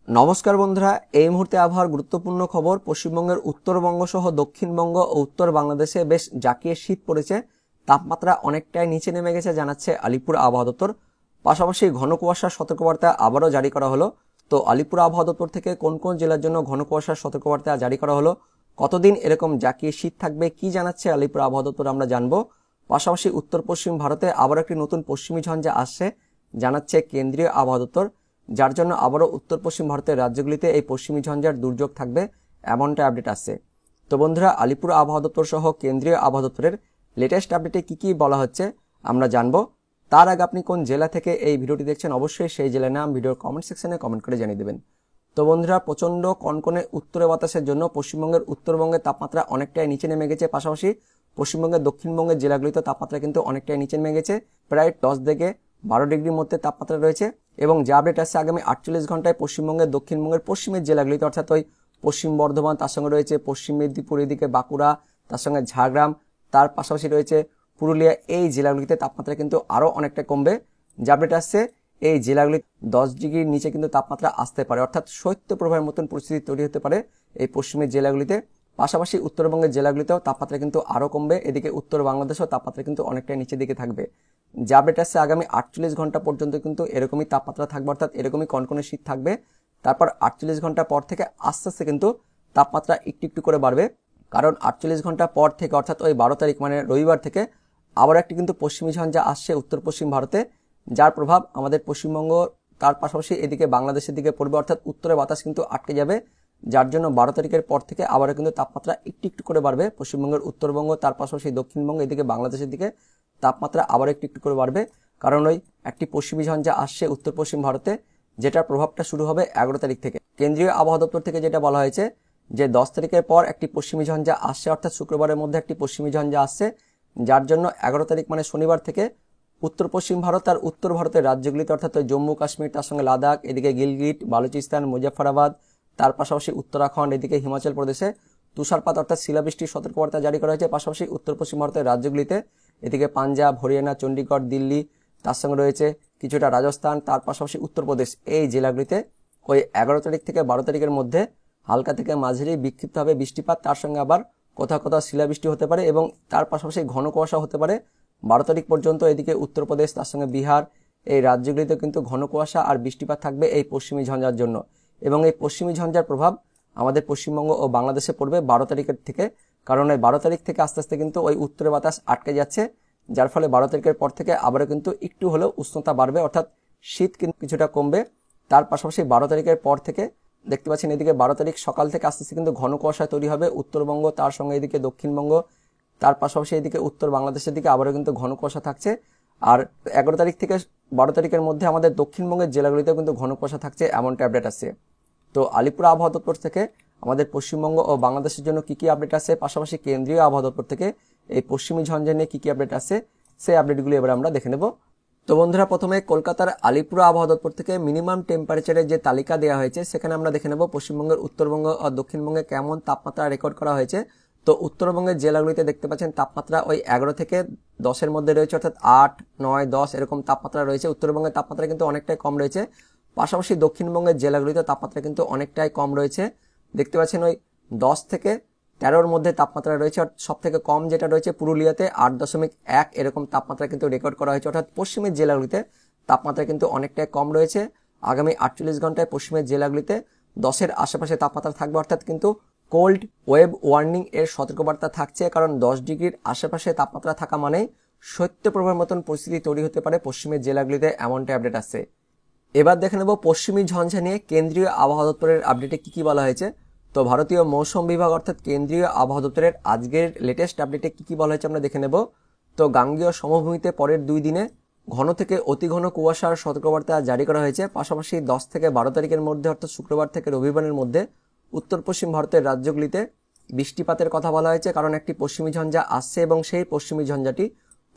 নমস্কার বন্ধুরা, এই মুহূর্তে আবহাওয়ার গুরুত্বপূর্ণ খবর। পশ্চিমবঙ্গের উত্তরবঙ্গ সহ দক্ষিণবঙ্গ ও উত্তর বাংলাদেশে বেশ জাঁকিয়ে শীত পড়েছে। তাপমাত্রা অনেকটাই নিচে নেমে গেছে জানাচ্ছে আলিপুর আবহাওয়া দপ্তর। পাশাপাশি ঘন কুয়াশার সতর্কবার্তা আবারও জারি করা হলো। তো আলিপুর আবহাওয়া দপ্তর থেকে কোন কোন জেলার জন্য ঘন কুয়াশার সতর্কবার্তা জারি করা হলো, কতদিন এরকম জাঁকিয়ে শীত থাকবে, কি জানাচ্ছে আলিপুর আবহাওয়া দপ্তর আমরা জানবো। পাশাপাশি উত্তর পশ্চিম ভারতে আবার একটি নতুন পশ্চিমী ঝঞ্ঝা আসছে জানাচ্ছে কেন্দ্রীয় আবহাওয়া দপ্তর, যার জন্য আবারও উত্তর পশ্চিম ভারতের রাজ্যগুলিতে এই পশ্চিমী ঝঞ্ঝার দুর্যোগ থাকবে এমনটা আপডেট আসছে। তো বন্ধুরা, আলিপুর আবহাওয়া দপ্তর সহ কেন্দ্রীয় আবহাওয়া দপ্তরের লেটেস্ট আপডেটে কি কি বলা হচ্ছে আমরা জানবো। তার আগে আপনি কোন জেলা থেকে এই ভিডিওটি দেখছেন অবশ্যই সেই জেলার নাম ভিডিওর কমেন্ট সেকশনে কমেন্ট করে জানিয়ে দেবেন। তো বন্ধুরা, প্রচন্ড কনকনে উত্তরে বাতাসের জন্য পশ্চিমবঙ্গের উত্তরবঙ্গের তাপমাত্রা অনেকটাই নিচে নেমে গেছে। পাশাপাশি পশ্চিমবঙ্গের দক্ষিণবঙ্গের জেলাগুলিতে তাপমাত্রা কিন্তু অনেকটাই নিচে নেমে গেছে, প্রায় 10 থেকে 12 ডিগ্রির মধ্যে তাপমাত্রা রয়েছে। এবং যে আপডেট আসছে আগামী 48 ঘন্টায় পশ্চিমবঙ্গের দক্ষিণবঙ্গের পশ্চিমের জেলাগুলিতে অর্থাৎ ওই পশ্চিম বর্ধমান, তার সঙ্গে রয়েছে পশ্চিম মেদিনীপুর, এদিকে বাঁকুড়া, তার সঙ্গে ঝাড়গ্রাম, তার পাশাপাশি রয়েছে পুরুলিয়া, এই জেলাগুলিতে তাপমাত্রা কিন্তু আরও অনেকটা কমবে। যে আপডেট আসছে এই জেলাগুলি 10 ডিগ্রির নিচে কিন্তু তাপমাত্রা আসতে পারে, অর্থাৎ শৈত্যপ্রবাহের মতন পরিস্থিতি তৈরি হতে পারে এই পশ্চিমের জেলাগুলিতে। পাশাপাশি উত্তরবঙ্গের জেলাগুলিতেও তাপমাত্রা কিন্তু আরও কমবে, এদিকে উত্তর বাংলাদেশেও তাপমাত্রা কিন্তু অনেকটাই নিচের দিকে থাকবে। যে আপডেট আসছে আগামী 48 ঘন্টা পর্যন্ত কিন্তু এরকমই তাপমাত্রা থাকবে, অর্থাৎ এরকমই কনকনে শীত থাকবে। তারপর 48 ঘন্টা পর থেকে আস্তে আস্তে কিন্তু তাপমাত্রা একটু একটু করে বাড়বে, কারণ 48 ঘন্টা পর থেকে অর্থাৎ ওই 12 তারিখ মানে রবিবার থেকে আবার একটি কিন্তু পশ্চিমী ঝঞ্ঝা আসছে উত্তর পশ্চিম ভারতে, যার প্রভাব আমাদের পশ্চিমবঙ্গ তার পাশাপাশি এদিকে বাংলাদেশের দিকে পড়বে, অর্থাৎ উত্তরে বাতাস কিন্তু আটকে যাবে, যার জন্য 12 তারিখের পর থেকে আবারও কিন্তু তাপমাত্রা একটু একটু করে বাড়বে। পশ্চিমবঙ্গের উত্তরবঙ্গ তার পাশাপাশি দক্ষিণবঙ্গ এদিকে বাংলাদেশের দিকে তাপমাত্রা আবার একটু একটু করে বাড়বে, কারণ ওই একটি পশ্চিমী ঝঞ্ঝা আসছে উত্তর পশ্চিম ভারতে, যেটার প্রভাবটা শুরু হবে 11 তারিখ থেকে। কেন্দ্রীয় আবহাওয়া দপ্তর থেকে যেটা বলা হয়েছে যে 10 তারিখের পর একটি পশ্চিমী ঝঞ্ঝা আসছে, অর্থাৎ শুক্রবারের মধ্যে একটি পশ্চিমী ঝঞ্ঝা আসছে, যার জন্য 11 তারিখ মানে শনিবার থেকে উত্তর পশ্চিম ভারত আর উত্তর ভারতের রাজ্যগুলিতে অর্থাৎ জম্মু কাশ্মীর, তার সঙ্গে লাদাখ, এদিকে গিলগিট বালুচিস্তান, মুজাফফরাবাদ, তার পাশাপাশি উত্তরাখণ্ড, এদিকে হিমাচল প্রদেশে তুষারপাত অর্থাৎ শিলাবৃষ্টির সতর্কবার্তা জারি করা হয়েছে। পাশাপাশি উত্তর পশ্চিম ভারতের রাজ্যগুলিতে এদিকে পাঞ্জাব, হরিয়ানা, চণ্ডীগড়, দিল্লি, তার সঙ্গে রয়েছে কিছুটা রাজস্থান, তার পাশাপাশি উত্তরপ্রদেশ, এই জেলাগুলিতে ওই 11 তারিখ থেকে 12 তারিখের মধ্যে হালকা থেকে মাঝারি বিক্ষিপ্তভাবে বৃষ্টিপাত, তার সঙ্গে আবার কোথাও কোথাও শিলাবৃষ্টি হতে পারে এবং তার পাশাপাশি ঘন কুয়াশা হতে পারে 12 তারিখ পর্যন্ত। এদিকে উত্তরপ্রদেশ, তার সঙ্গে বিহার, এই রাজ্যগুলিতে কিন্তু ঘন কুয়াশা আর বৃষ্টিপাত থাকবে এই পশ্চিমী ঝঞ্ঝার জন্য। এবং এই পশ্চিমী ঝঞ্ঝার প্রভাব আমাদের পশ্চিমবঙ্গ ও বাংলাদেশে পড়বে 12 তারিখের থেকে, কারণ এই 12 তারিখ থেকে আস্তে আস্তে কিন্তু ওই উত্তরে বাতাস আটকে যাচ্ছে, যার ফলে 12 তারিখের পর থেকে আবারও কিন্তু একটু হলেও উষ্ণতা বাড়বে, অর্থাৎ শীত কিন্তু কিছুটা কমবে। তার পাশাপাশি 12 তারিখের পর থেকে দেখতে পাচ্ছেন এদিকে 12 তারিখ সকাল থেকে আস্তে আস্তে কিন্তু ঘন কুয়াশা তৈরি হবে উত্তরবঙ্গ, তার সঙ্গে এদিকে দক্ষিণবঙ্গ, তার পাশাপাশি এদিকে উত্তর বাংলাদেশের দিকে আবারও কিন্তু ঘন কুয়াশা থাকছে। আর 11 তারিখ থেকে 12 তারিখের মধ্যে আমাদের দক্ষিণবঙ্গের জেলাগুলিতেও কিন্তু ঘন কুয়াশা থাকছে এমনটা আপডেট আসছে। তো আলিপুর আবহাওয়া দপ্তর থেকে আমাদের পশ্চিমবঙ্গ ও বাংলাদেশের জন্য কি কি আপডেট আছে, পাশাপাশি কেন্দ্রীয় আবহাওয়া দপ্তর থেকে এই পশ্চিমী ঝঞ্ঝা নিয়ে কি কি আপডেট আছে, সেই আপডেটগুলি এবার আমরা দেখে নেব। তো বন্ধুরা, প্রথমে কলকাতার আলিপুর আবহাওয়া দপ্তর থেকে মিনিমাম টেম্পারেচারের যে তালিকা দেওয়া হয়েছে সেখানে আমরা দেখে নেব পশ্চিমবঙ্গের উত্তরবঙ্গ ও দক্ষিণবঙ্গে কেমন তাপমাত্রা রেকর্ড করা হয়েছে। তো উত্তরবঙ্গের জেলাগুলিতে দেখতে পাচ্ছেন তাপমাত্রা ওই 11 থেকে 10-এর মধ্যে রয়েছে, অর্থাৎ 8, 9, 10 এরকম তাপমাত্রা রয়েছে। উত্তরবঙ্গের তাপমাত্রা কিন্তু অনেকটাই কম রয়েছে। পাশাপাশি দক্ষিণবঙ্গের জেলাগুলিতে তাপমাত্রা কিন্তু অনেকটাই কম রয়েছে, দেখতে পাচ্ছেন ওই 10 থেকে 13-এর মধ্যে তাপমাত্রা রয়েছে। আর সব থেকে কম যেটা রয়েছে পুরুলিয়াতে 8.1 এরকম তাপমাত্রা কিন্তু রেকর্ড করা হয়েছে, অর্থাৎ পশ্চিমের জেলাগুলিতে তাপমাত্রা কিন্তু অনেকটাই কম রয়েছে। আগামী 48 ঘন্টায় পশ্চিমের জেলাগুলিতে 10-এর আশেপাশে তাপমাত্রা থাকবে, অর্থাৎ কিন্তু কোল্ড ওয়েভ ওয়ার্নিং এর সতর্কবার্তা থাকছে, কারণ 10 ডিগ্রির আশেপাশে তাপমাত্রা থাকা মানেই শৈত্যপ্রবাহের মতন পরিস্থিতি তৈরি হতে পারে পশ্চিমের জেলাগুলিতে, এমনটা আপডেট আসছে। এবার দেখে নেব পশ্চিমী ঝঞ্ঝা নিয়ে কেন্দ্রীয় আবহাওয়া দপ্তরের আপডেটে কি কি বলা হয়েছে। তো ভারতীয় মৌসুম বিভাগ অর্থাৎ কেন্দ্রীয় আবহাওয়া দপ্তরের আজকের লেটেস্ট আপডেটে কি কি বলা হয়েছে আমরা দেখে নেব। তো গাঙ্গেয় সমভূমিতে পরের 2 দিনে ঘন থেকে অতি ঘন কুয়াশার সতর্কবার্তা জারি করা হয়েছে। পাশাপাশি 10 থেকে 12 তারিখের মধ্যে অর্থাৎ শুক্রবার থেকে রবিবারের মধ্যে উত্তর পশ্চিম ভারতের রাজ্যগুলিতে বৃষ্টিপাতের কথা বলা হয়েছে, কারণ একটি পশ্চিমী ঝঞ্ঝা আসছে এবং সেই পশ্চিমী ঝঞ্ঝাটি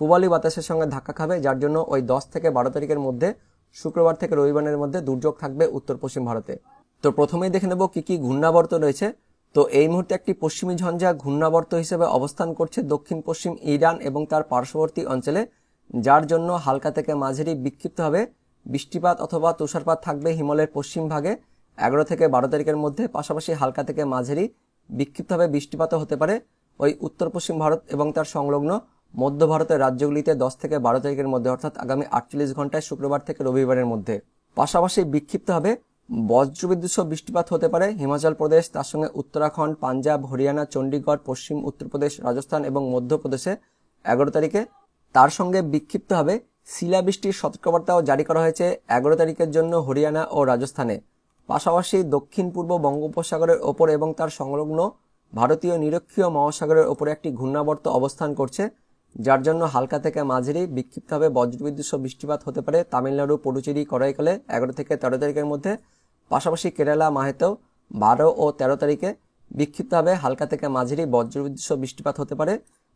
পূবালি বাতাসের সঙ্গে ধাক্কা খাবে, যার জন্য ওই 10 থেকে 12 তারিখের মধ্যে শুক্রবার থেকে রবিবারের মধ্যে দুর্যোগ থাকবে উত্তর পশ্চিম ভারতে। তো প্রথমেই দেখে নেব কি কি ঘূর্ণাবর্ত রয়েছে। তো এই মুহূর্তে একটি পশ্চিমী ঝঞ্ঝা ঘূর্ণাবর্ত হিসেবে অবস্থান করছে দক্ষিণ পশ্চিম ইরান এবং তার পার্শ্ববর্তী অঞ্চলে, যার জন্য হালকা থেকে মাঝারি বিক্ষিপ্তভাবে বৃষ্টিপাত অথবা তুষারপাত থাকবে হিমালয়ের পশ্চিম ভাগে 11 থেকে 12 তারিখের মধ্যে, পাশাপাশি হালকা থেকে মাঝারি বিক্ষিপ্তভাবে বৃষ্টিপাতও হতে পারে ওই উত্তর পশ্চিম ভারত এবং তার সংলগ্ন মধ্য ভারতের রাজ্যগুলিতে 10 থেকে 12 তারিখের মধ্যে, অর্থাৎ আগামী 48 ঘন্টায় শুক্রবার থেকে রবিবারের মধ্যে। পাশাপাশি বিক্ষিপ্তভাবে বজ্রবিদ্যুৎ সহ বৃষ্টিপাত হতে পারে হিমাচল প্রদেশ, তার সঙ্গে উত্তরাখণ্ড, পাঞ্জাব, হরিয়ানা, চণ্ডীগড়, পশ্চিম উত্তরপ্রদেশ, রাজস্থান এবং মধ্যপ্রদেশে 11 তারিখে। তার সঙ্গে বিক্ষিপ্তভাবে শিলাবৃষ্টির সতর্কবার্তাও জারি করা হয়েছে 11 তারিখের জন্য হরিয়ানা ও রাজস্থানে। পাশাপাশি দক্ষিণ পূর্ব বঙ্গোপসাগরের ওপর এবং তার সংলগ্ন ভারতীয় নিরক্ষীয় মহাসাগরের ওপরে একটি ঘূর্ণাবর্ত অবস্থান করছে, যার জন্য হালকা থেকে মাঝারি বিক্ষিপ্তভাবে বজ্রবিদ্যুৎ সহ বৃষ্টিপাত হতে পারে তামিলনাড়ু, পুডুচেরি, করাইকালে 11 থেকে 13 তারিখের মধ্যে। পাশাপাশি কেরালা, মাহেতেও 12 ও 13 তারিখে বিক্ষিপ্তভাবে হালকা থেকে মাঝারি বজ্রবিদ্যুৎ সহ বৃষ্টিপাত হতে পারে।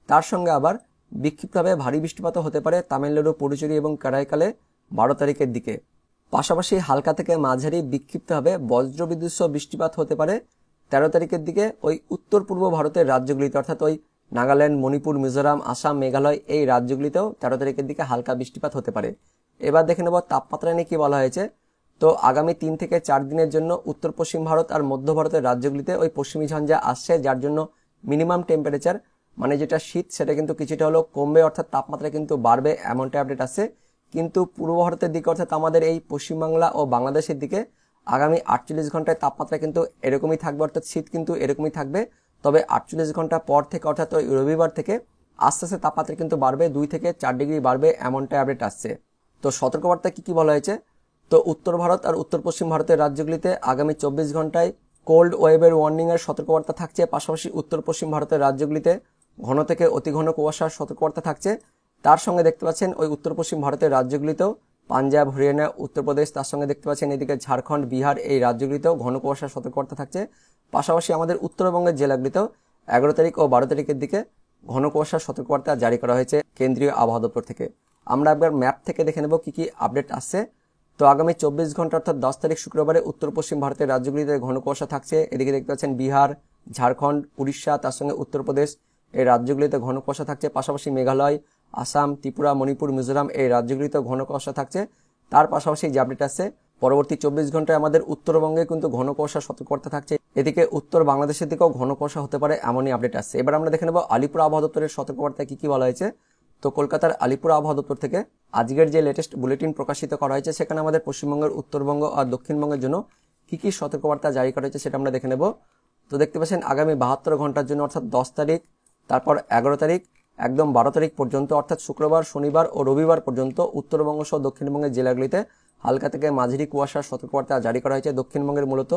তার সঙ্গে আবার বিক্ষিপ্তভাবে ভারী বৃষ্টিপাতও হতে পারে তামিলনাড়ু, পুডুচেরি এবং করাইকালে 12 তারিখের দিকে। পাশাপাশি হালকা থেকে মাঝারি বিক্ষিপ্তভাবে বজ্রবিদ্যুৎ সহ বৃষ্টিপাত হতে পারে 13 তারিখের দিকে ওই উত্তর পূর্ব ভারতের রাজ্যগুলিতে, অর্থাৎ ওই নাগাল্যান্ড, মণিপুর, মিজোরাম, আসাম, মেঘালয় এই রাজ্যগুলিতেও 13 তারিখের দিকে হালকা বৃষ্টিপাত হতে পারে। এবার দেখে নেব তাপমাত্রা নিয়ে কি বলা হয়েছে। তো আগামী 3 থেকে 4 দিনের জন্য উত্তর পশ্চিম ভারত আর মধ্য ভারতের রাজ্যগুলিতে ওই পশ্চিমী ঝঞ্ঝা আসছে, যার জন্য মিনিমাম টেম্পারেচার মানে যেটা শীত সেটা কিন্তু কিছুটা হলেও কমবে, অর্থাৎ তাপমাত্রা কিন্তু বাড়বে এমনটা আপডেট আসছে। কিন্তু পূর্ব ভারতের দিকে, অর্থাৎ আমাদের এই পশ্চিমবাংলা ও বাংলাদেশের দিকে আগামী 48 ঘন্টায় তাপমাত্রা কিন্তু এরকমই থাকবে, অর্থাৎ শীত কিন্তু এরকমই থাকবে। তবে 48 ঘন্টা পর থেকে, অর্থাৎ ওই রবিবার থেকে আস্তে আস্তে তাপমাত্রা কিন্তু বাড়বে, 2 থেকে 4 ডিগ্রি বাড়বে এমনটা আপডেট আসছে। তো সতর্কবার্তা কি বলা হয়েছে। তো উত্তর ভারত আর উত্তর পশ্চিম ভারতের রাজ্যগুলিতে আগামী 24 ঘন্টায় কোল্ড ওয়েভের ওয়ার্নিং এর সতর্কবার্তা থাকছে। পাশাপাশি উত্তর পশ্চিম ভারতের রাজ্যগুলিতে ঘন থেকে অতি ঘন কুয়াশার সতর্কবার্তা থাকছে। তার সঙ্গে দেখতে পাচ্ছেন ওই উত্তর পশ্চিম ভারতের রাজ্যগুলিতেও পাঞ্জাব, হরিয়ানা, উত্তরপ্রদেশ, তার সঙ্গে দেখতে পাচ্ছেন এদিকে ঝাড়খণ্ড, বিহার এই রাজ্যগুলিতেও ঘন কুয়াশার সতর্কবার্তা থাকছে। পাশাপাশি আমাদের উত্তরবঙ্গের জেলাগুলিতেও 11 তারিখ ও 12 তারিখের দিকে ঘন কুয়াশার সতর্কবার্তা জারি করা হয়েছে কেন্দ্রীয় আবহাওয়া দপ্তর থেকে। আমরা একবার ম্যাপ থেকে দেখে নেব কি কি আপডেট আসছে। তো আগামী 24 ঘন্টা অর্থাৎ 10 তারিখ শুক্রবারে উত্তর পশ্চিম ভারতের রাজ্যগুলিতে ঘন কুয়াশা থাকছে। এদিকে দেখতে পাচ্ছেন বিহার, ঝাড়খণ্ড, উড়িষ্যা, তার সঙ্গে উত্তরপ্রদেশ এই রাজ্যগুলিতে ঘন কুয়াশা থাকছে। পাশাপাশি মেঘালয়, আসাম, ত্রিপুরা, মণিপুর, মিজোরাম এই রাজ্যগুলিতে ঘন কুয়াশা থাকছে। তার পাশাপাশি যে আপডেট আসছে পরবর্তী 24 ঘন্টায় আমাদের উত্তরবঙ্গে কিন্তু ঘন কুয়াশার সতর্কবার্তা থাকছে। এদিকে উত্তর বাংলাদেশের দিকেও ঘন কুয়াশা হতে পারে এমনই আপডেট আসছে। এবার আমরা দেখে নেব আলিপুর আবহাওয়া দপ্তরের সতর্কবার্তায় কি কি বলা হয়েছে। তো কলকাতার আলিপুর আবহাওয়া দপ্তর থেকে আজকের যে লেটেস্ট বুলেটিন প্রকাশিত করা হয়েছে সেখানে আমাদের পশ্চিমবঙ্গের, উত্তরবঙ্গ আর দক্ষিণবঙ্গের জন্য কি কি সতর্কবার্তা জারি করা হয়েছে সেটা আমরা দেখে নেব। তো দেখতে পাচ্ছেন আগামী 72 ঘন্টার জন্য, অর্থাৎ 10 তারিখ, তারপর 11 তারিখ, একদম 12 তারিখ পর্যন্ত, অর্থাৎ শুক্রবার, শনিবার ও রবিবার পর্যন্ত উত্তরবঙ্গ সহ দক্ষিণবঙ্গের জেলাগুলিতে হালকা থেকে মাঝারি কুয়াশার সতর্কবার্তা জারি করা হয়েছে। দক্ষিণবঙ্গের মূলত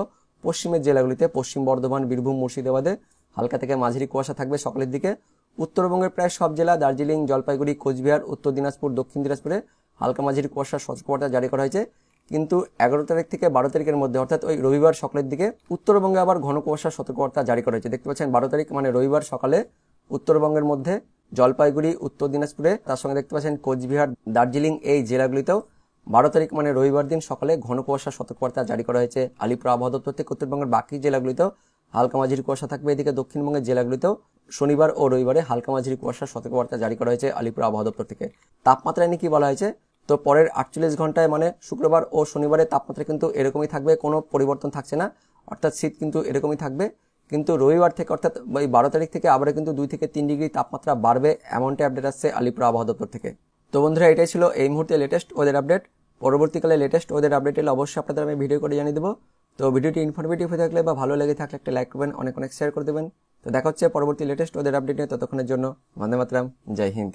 পশ্চিমের জেলাগুলিতে পশ্চিম বর্ধমান, বীরভূম, মুর্শিদাবাদে হালকা থেকে মাঝারি কুয়াশা থাকবে সকালের দিকে। উত্তরবঙ্গের প্রায় সব জেলা, দার্জিলিং, জলপাইগুড়ি, কোচবিহার, উত্তর দিনাজপুর, দক্ষিণ দিনাজপুরে হালকা মাঝারি কুয়াশার সতর্কবার্তা জারি করা হয়েছে। কিন্তু 11 তারিখ থেকে 12 তারিখের মধ্যে, অর্থাৎ ওই রবিবার সকালের দিকে উত্তরবঙ্গে আবার ঘন কুয়াশার সতর্কবার্তা জারি করা হয়েছে। দেখতে পাচ্ছেন 12 তারিখ মানে রবিবার সকালে উত্তরবঙ্গের মধ্যে জলপাইগুড়ি, উত্তর দিনাজপুরে, তার সঙ্গে দেখতে পাচ্ছেন কোচবিহার, দার্জিলিং এই জেলাগুলিতেও 12 তারিখ মানে রবিবার দিন সকালে ঘন কুয়াশার সতর্কবার্তা জারি করা হয়েছে আলিপুর আবহাওয়া দপ্তর থেকে। উত্তরবঙ্গের বাকি জেলাগুলিতেও হালকা মাঝারি কুয়াশা থাকবে। এদিকে দক্ষিণবঙ্গের জেলাগুলিতেও শনিবার ও রবিবারে হালকা মাঝারি কুয়াশার সতর্কবার্তা জারি করা হয়েছে আলিপুর আবহাওয়া দপ্তর থেকে। তাপমাত্রা নিয়ে কি বলা হয়েছে। তো পরের 48 ঘন্টায় মানে শুক্রবার ও শনিবারে তাপমাত্রা কিন্তু এরকমই থাকবে, কোনো পরিবর্তন থাকছে না, অর্থাৎ শীত কিন্তু এরকমই থাকবে। কিন্তু রবিবার থেকে, অর্থাৎ এই 12 তারিখ থেকে আবার কিন্তু 2 থেকে 3 ডিগ্রি তাপমাত্রা বাড়বে এমনটা আপডেট আসছে আলিপুর আবহাওয়া দপ্তর থেকে। তো বন্ধুরা, এটাই ছিল এই মুহূর্তে লেটেস্ট ওয়েদার আপডেট। পরবর্তীকালে লেটেস্ট ওয়েদার আপডেট এলে অবশ্যই আপনাদের আমি ভিডিও করে জানিয়ে দেবো। তো ভিডিওটি ইনফরমেটিভ হয়ে থাকলে বা ভালো লেগে থাকলে একটা লাইক করবেন, অনেক অনেক শেয়ার করে দেবেন। তো দেখা হচ্ছে পরবর্তী লেটেস্ট ওয়েদার আপডেট নিয়ে। ততক্ষণের জন্য বন্দে মাতরম, জয় হিন্দ।